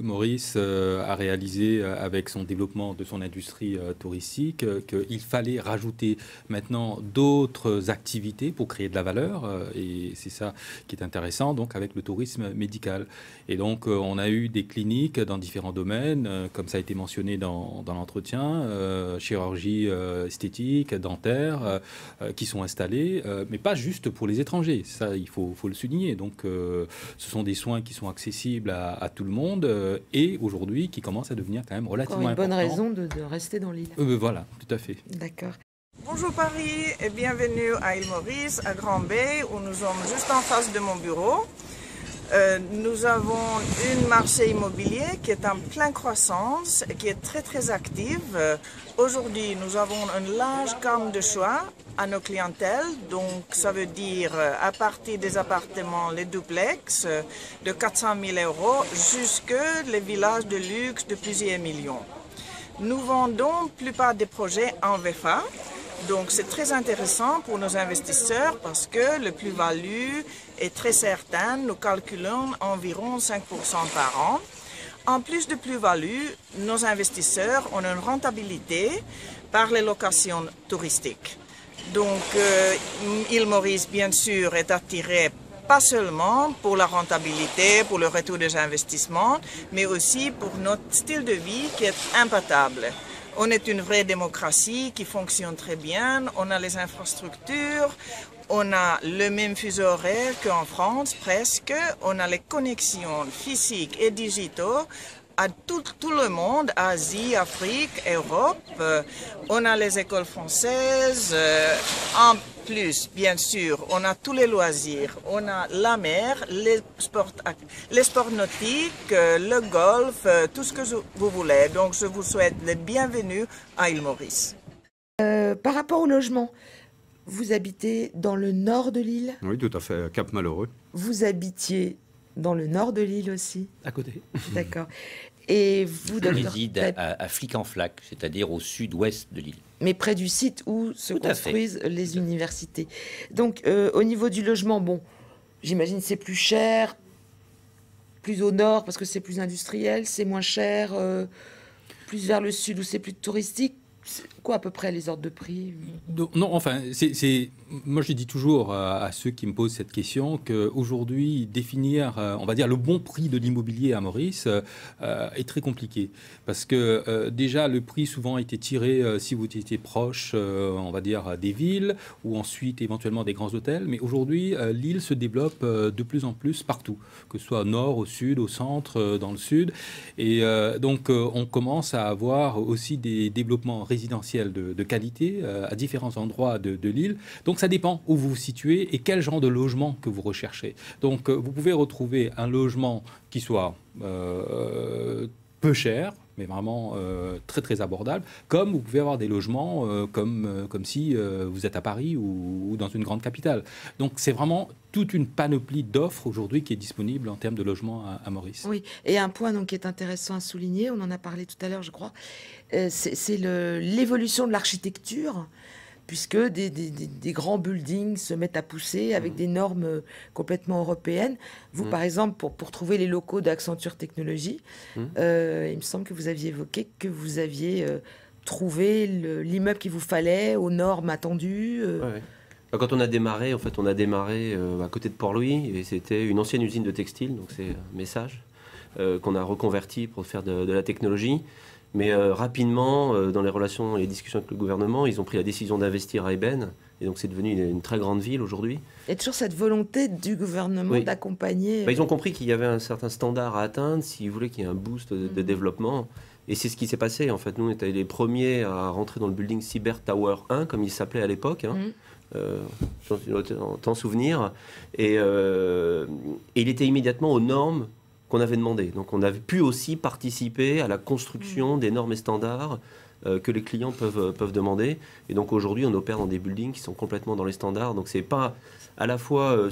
Speaker 2: Maurice a réalisé avec son développement de son industrie touristique qu'il fallait rajouter maintenant d'autres activités pour créer de la valeur. Et c'est ça qui est intéressant, donc, avec le tourisme médical. Et donc, on a eu des cliniques dans différents domaines, comme ça a été mentionné dans l'entretien, chirurgie esthétique, dentaire, qui sont installées, mais pas juste pour les étrangers. Ça, il faut le souligner. Donc, ce sont des soins qui sont accessibles à tout le monde et aujourd'hui qui commencent à devenir quand même relativement importants.
Speaker 1: Une bonne raison de rester dans l'île.
Speaker 2: Voilà, tout à fait.
Speaker 1: D'accord.
Speaker 9: Bonjour Paris et bienvenue à Île Maurice, à Grand Bay, où nous sommes juste en face de mon bureau. Nous avons un marché immobilier qui est en pleine croissance et qui est très très active. Aujourd'hui, nous avons une large gamme de choix à nos clientèles. Donc, ça veut dire à partir des appartements, les duplex de 400 000 € jusque les villages de luxe de plusieurs millions. Nous vendons la plupart des projets en VFA. Donc, c'est très intéressant pour nos investisseurs parce que le plus-value est très certain. Nous calculons environ 5% par an. En plus de plus-value, nos investisseurs ont une rentabilité par les locations touristiques. Donc, Île Maurice, bien sûr, est attiré pas seulement pour la rentabilité, pour le retour des investissements, mais aussi pour notre style de vie qui est imbattable. On est une vraie démocratie qui fonctionne très bien, on a les infrastructures, on a le même fuseau horaire qu'en France presque, on a les connexions physiques et digitales à tout le monde, Asie, Afrique, Europe. On a les écoles françaises. En plus, bien sûr, on a tous les loisirs. On a la mer, les sports nautiques, le golf, tout ce que vous voulez. Donc, je vous souhaite le bienvenue à Île Maurice.
Speaker 1: Par rapport au logement, vous habitez dans le nord de l'île?
Speaker 3: Oui, tout à fait, à Cap-Malheureux.
Speaker 1: Vous habitiez dans le nord de l'île aussi?
Speaker 5: À côté.
Speaker 1: D'accord. Et vous,
Speaker 6: je réside à Flic-en-Flac, c'est-à-dire au sud-ouest de l'île.
Speaker 1: Mais près du site où se construisent les universités. Donc, au niveau du logement, bon, j'imagine c'est plus cher, plus au nord parce que c'est plus industriel, c'est moins cher, plus vers le sud où c'est plus touristique. Quoi à peu près les ordres de prix?
Speaker 2: Non, enfin, moi je dis toujours à ceux qui me posent cette question qu'aujourd'hui, définir, on va dire, le bon prix de l'immobilier à Maurice est très compliqué. Parce que déjà, le prix souvent a été tiré si vous étiez proche, on va dire, des villes ou ensuite éventuellement des grands hôtels. Mais aujourd'hui, l'île se développe de plus en plus partout, que ce soit au nord, au sud, au centre, dans le sud. Et donc, on commence à avoir aussi des développements résidentiels de qualité à différents endroits de l'île. Donc ça dépend où vous vous situez et quel genre de logement que vous recherchez. Donc vous pouvez retrouver un logement qui soit peu cher, mais vraiment très très abordable, comme vous pouvez avoir des logements comme si vous êtes à Paris ou dans une grande capitale. Donc c'est vraiment toute une panoplie d'offres aujourd'hui qui est disponible en termes de logement à Maurice.
Speaker 1: Oui, et un point donc, qui est intéressant à souligner, on en a parlé tout à l'heure je crois, c'est l'évolution de l'architecture, puisque des grands buildings se mettent à pousser avec des normes complètement européennes. Vous, par exemple, pour trouver les locaux d'Accenture Technologies, il me semble que vous aviez évoqué que vous aviez trouvé l'immeuble qu'il vous fallait aux normes attendues.
Speaker 5: Ouais. Quand on a démarré, en fait, on a démarré à côté de Port-Louis, et c'était une ancienne usine de textile, donc c'est un message, qu'on a reconverti pour faire de la technologie. Mais rapidement, dans les relations et les discussions avec le gouvernement, ils ont pris la décision d'investir à Eben. Et donc, c'est devenu une très grande ville aujourd'hui.
Speaker 1: Il y a toujours cette volonté du gouvernement d'accompagner...
Speaker 5: Ils ont compris qu'il y avait un certain standard à atteindre s'ils voulaient qu'il y ait un boost de développement. Et c'est ce qui s'est passé. En fait, nous, on était les premiers à rentrer dans le building Cyber Tower 1, comme il s'appelait à l'époque. Tant souvenir. Et il était immédiatement aux normes qu'on avait demandé. Donc on a pu aussi participer à la construction des normes et standards que les clients peuvent demander. Et donc aujourd'hui, on opère dans des buildings qui sont complètement dans les standards. Donc c'est pas à la fois,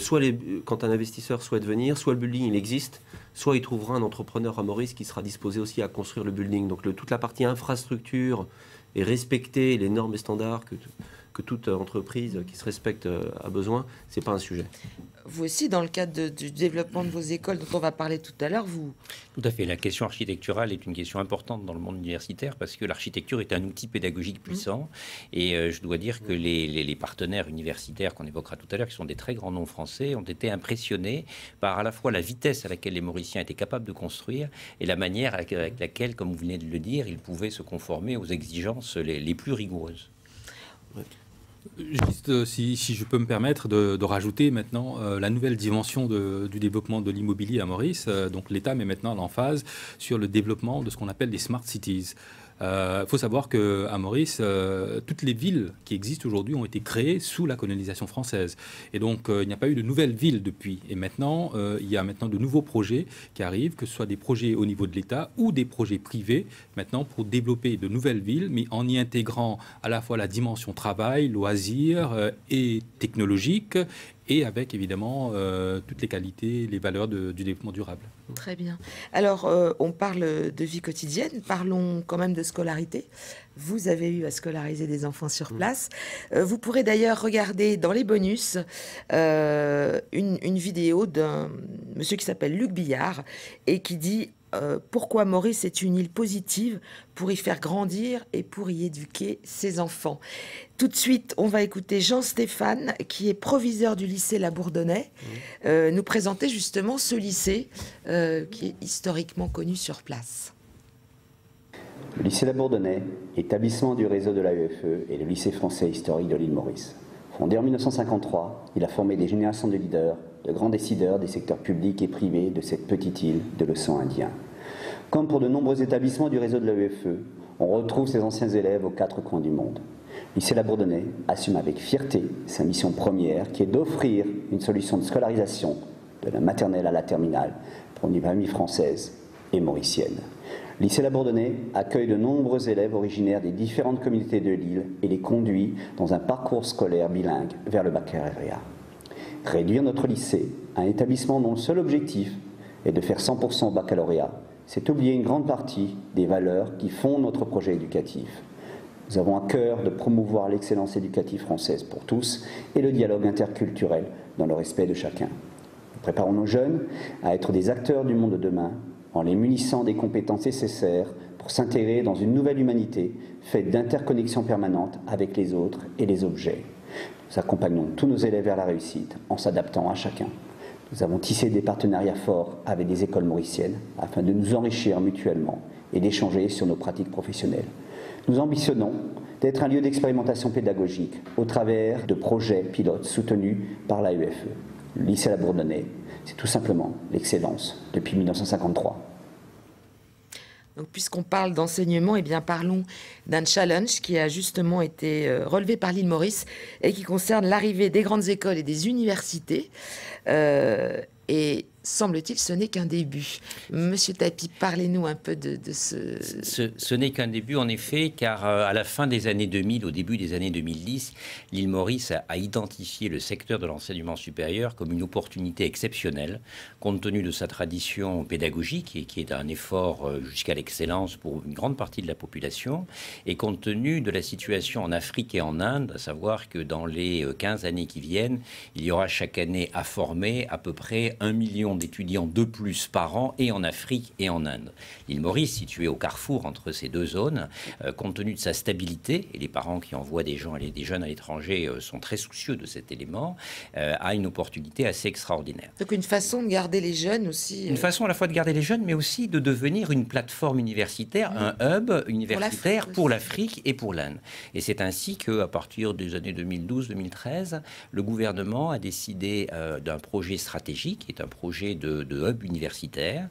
Speaker 5: quand un investisseur souhaite venir, soit le building il existe, soit il trouvera un entrepreneur à Maurice qui sera disposé aussi à construire le building. Donc toute la partie infrastructure et respecter les normes et standards que toute entreprise qui se respecte a besoin, c'est pas un sujet.
Speaker 1: Vous aussi, dans le cadre du développement de vos écoles, dont on va parler tout à l'heure, vous...
Speaker 6: Tout à fait. La question architecturale est une question importante dans le monde universitaire parce que l'architecture est un outil pédagogique puissant. Et je dois dire que les partenaires universitaires qu'on évoquera tout à l'heure, qui sont des très grands noms français, ont été impressionnés par à la fois la vitesse à laquelle les Mauriciens étaient capables de construire et la manière avec laquelle, comme vous venez de le dire, ils pouvaient se conformer aux exigences les plus rigoureuses.
Speaker 2: Ouais. Juste, si je peux me permettre de rajouter maintenant la nouvelle dimension du développement de l'immobilier à Maurice. Donc l'État met maintenant l'emphase sur le développement de ce qu'on appelle les smart cities. Il faut savoir qu'à Maurice, toutes les villes qui existent aujourd'hui ont été créées sous la colonisation française. Et donc, il n'y a pas eu de nouvelles villes depuis. Et maintenant, il y a maintenant de nouveaux projets qui arrivent, que ce soit des projets au niveau de l'État ou des projets privés, maintenant pour développer de nouvelles villes, mais en y intégrant à la fois la dimension travail, loisirs et technologique, et avec évidemment toutes les qualités, les valeurs du développement durable.
Speaker 1: Très bien. Alors, on parle de vie quotidienne, parlons quand même de scolarité. Vous avez eu à scolariser des enfants sur place. Vous pourrez d'ailleurs regarder dans les bonus une vidéo d'un monsieur qui s'appelle Luc Billard et qui dit pourquoi Maurice est une île positive pour y faire grandir et pour y éduquer ses enfants. Tout de suite, on va écouter Jean-Stéphane, qui est proviseur du lycée La Bourdonnais, nous présenter justement ce lycée qui est historiquement connu sur place.
Speaker 10: Le lycée La Bourdonnais, établissement du réseau de l'AEFE, est le lycée français historique de l'île Maurice. Fondé en 1953, il a formé des générations de leaders, de grands décideurs des secteurs publics et privés de cette petite île de l'océan Indien. Comme pour de nombreux établissements du réseau de l'AEFE, on retrouve ses anciens élèves aux quatre coins du monde. Le lycée La Bourdonnais assume avec fierté sa mission première, qui est d'offrir une solution de scolarisation de la maternelle à la terminale pour une famille française et mauricienne. Le lycée La Bourdonnais accueille de nombreux élèves originaires des différentes communautés de l'île et les conduit dans un parcours scolaire bilingue vers le baccalauréat. Réduire notre lycée à un établissement dont le seul objectif est de faire 100% au baccalauréat, c'est oublier une grande partie des valeurs qui fondent notre projet éducatif. Nous avons à cœur de promouvoir l'excellence éducative française pour tous et le dialogue interculturel dans le respect de chacun. Nous préparons nos jeunes à être des acteurs du monde de demain en les munissant des compétences nécessaires pour s'intégrer dans une nouvelle humanité faite d'interconnexion permanente avec les autres et les objets. Nous accompagnons tous nos élèves vers la réussite en s'adaptant à chacun. Nous avons tissé des partenariats forts avec des écoles mauriciennes afin de nous enrichir mutuellement et d'échanger sur nos pratiques professionnelles. Nous ambitionnons d'être un lieu d'expérimentation pédagogique au travers de projets pilotes soutenus par l'AEFE. Le lycée La Bourdonnais, c'est tout simplement l'excellence depuis 1953.
Speaker 1: Donc, puisqu'on parle d'enseignement, eh bien, parlons d'un challenge qui a justement été relevé par l'île Maurice et qui concerne l'arrivée des grandes écoles et des universités. Et semble-t-il, ce n'est qu'un début. Monsieur Tapi, parlez-nous un peu de ce...
Speaker 6: Ce n'est qu'un début, en effet, car à la fin des années 2000, au début des années 2010, l'île Maurice a identifié le secteur de l'enseignement supérieur comme une opportunité exceptionnelle, compte tenu de sa tradition pédagogique, et qui est un effort jusqu'à l'excellence pour une grande partie de la population, et compte tenu de la situation en Afrique et en Inde, à savoir que dans les 15 années qui viennent, il y aura chaque année à former à peu près 1 million d'étudiants de plus par an, et en Afrique et en Inde. L'île Maurice, située au carrefour entre ces deux zones, compte tenu de sa stabilité, et les parents qui envoient des jeunes à l'étranger sont très soucieux de cet élément, a une opportunité assez extraordinaire.
Speaker 1: Donc une façon de garder les jeunes aussi.
Speaker 6: Une façon à la fois de garder les jeunes, mais aussi de devenir une plateforme universitaire, un hub universitaire pour l'Afrique et pour l'Inde. Et c'est ainsi qu'à partir des années 2012-2013, le gouvernement a décidé d'un projet stratégique, qui est un projet de hub universitaire,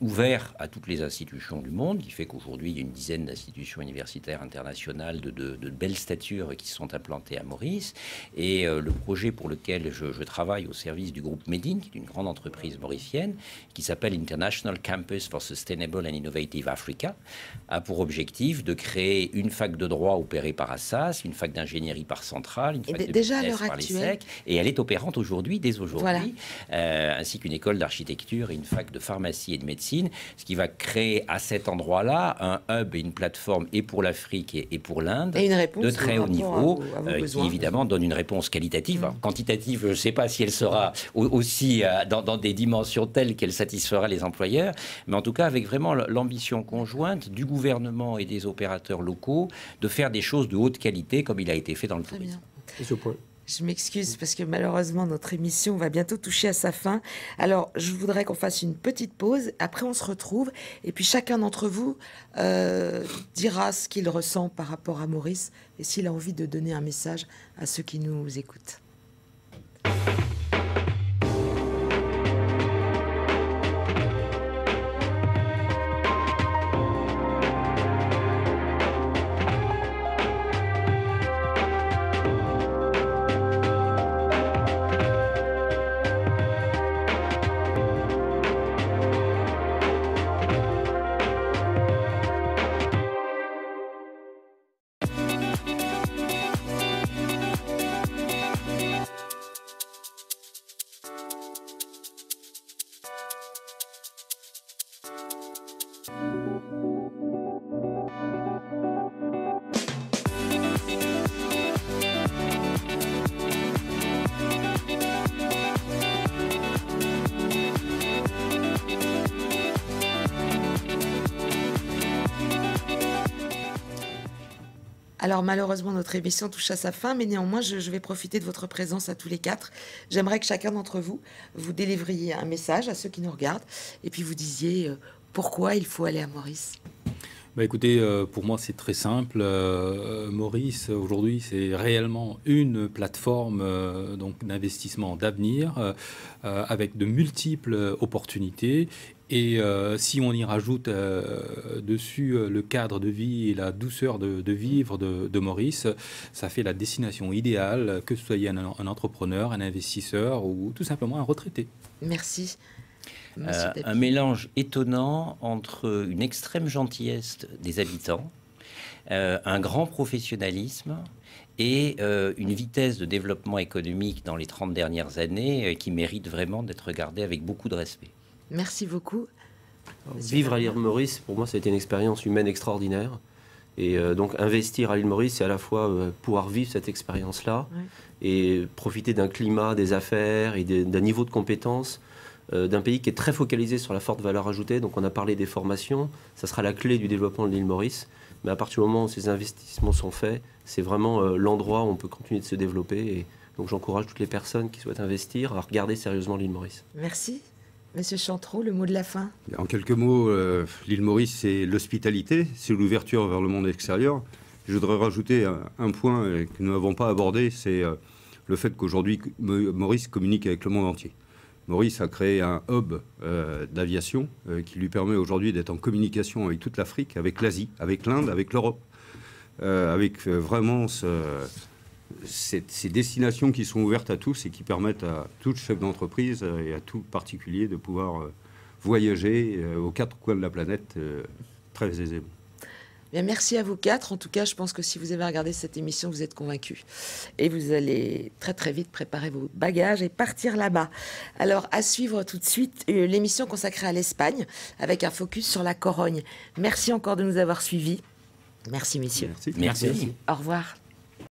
Speaker 6: ouvert à toutes les institutions du monde, qui fait qu'aujourd'hui, il y a une dizaine d'institutions universitaires internationales de belle stature qui sont implantées à Maurice. Et le projet pour lequel je travaille au service du groupe Medin, qui est une grande entreprise mauricienne, qui s'appelle International Campus for Sustainable and Innovative Africa, a pour objectif de créer une fac de droit opérée par Assas, une fac d'ingénierie par Centrale, une fac de business par l'ESSEC, et elle est opérante aujourd'hui, dès aujourd'hui, ainsi qu'une école d'architecture et une fac de pharmacie et de médecine, ce qui va créer à cet endroit-là un hub et une plateforme et pour l'Afrique et pour l'Inde de très haut niveau, qui évidemment donne une réponse qualitative. Alors, quantitative, je ne sais pas si elle sera aussi dans des dimensions telles qu'elle satisfera les employeurs, mais en tout cas avec vraiment l'ambition conjointe du gouvernement et des opérateurs locaux de faire des choses de haute qualité comme il a été fait dans le tourisme.
Speaker 1: Je m'excuse parce que malheureusement notre émission va bientôt toucher à sa fin. Alors je voudrais qu'on fasse une petite pause. Après on se retrouve et puis chacun d'entre vous dira ce qu'il ressent par rapport à Maurice et s'il a envie de donner un message à ceux qui nous écoutent. Alors malheureusement, notre émission touche à sa fin, mais néanmoins, je vais profiter de votre présence à tous les quatre. J'aimerais que chacun d'entre vous, vous délivriez un message à ceux qui nous regardent, et puis vous disiez pourquoi il faut aller à Maurice.
Speaker 2: Bah écoutez, pour moi c'est très simple. Maurice aujourd'hui c'est réellement une plateforme donc d'investissement d'avenir avec de multiples opportunités. Et si on y rajoute dessus le cadre de vie et la douceur de vivre de Maurice, ça fait la destination idéale, que ce soit un entrepreneur, un investisseur ou tout simplement un retraité.
Speaker 1: Merci.
Speaker 6: Un mélange étonnant entre une extrême gentillesse des habitants, un grand professionnalisme et une vitesse de développement économique dans les 30 dernières années qui mérite vraiment d'être regardée avec beaucoup de respect.
Speaker 1: Merci beaucoup.
Speaker 5: Vivre à l'île Maurice, pour moi, ça a été une expérience humaine extraordinaire. Et donc investir à l'île Maurice, c'est à la fois pouvoir vivre cette expérience-là et profiter d'un climat, des affaires et d'un niveau de compétence d'un pays qui est très focalisé sur la forte valeur ajoutée. Donc on a parlé des formations, ça sera la clé du développement de l'île Maurice. Mais à partir du moment où ces investissements sont faits, c'est vraiment l'endroit où on peut continuer de se développer. Et donc j'encourage toutes les personnes qui souhaitent investir à regarder sérieusement l'île Maurice.
Speaker 1: Merci. Monsieur Chantreau, le mot de la fin.
Speaker 3: En quelques mots, l'île Maurice, c'est l'hospitalité, c'est l'ouverture vers le monde extérieur. Je voudrais rajouter un point que nous n'avons pas abordé, c'est le fait qu'aujourd'hui, Maurice communique avec le monde entier. Maurice a créé un hub d'aviation qui lui permet aujourd'hui d'être en communication avec toute l'Afrique, avec l'Asie, avec l'Inde, avec l'Europe, avec vraiment ces destinations qui sont ouvertes à tous et qui permettent à tout chef d'entreprise et à tout particulier de pouvoir voyager aux quatre coins de la planète très aisément.
Speaker 1: Bien, merci à vous quatre. En tout cas, je pense que si vous avez regardé cette émission, vous êtes convaincus. Et vous allez très très vite préparer vos bagages et partir là-bas. Alors, à suivre tout de suite, l'émission consacrée à l'Espagne, avec un focus sur la Corogne. Merci encore de nous avoir suivis. Merci, messieurs.
Speaker 3: Merci.
Speaker 1: Au revoir.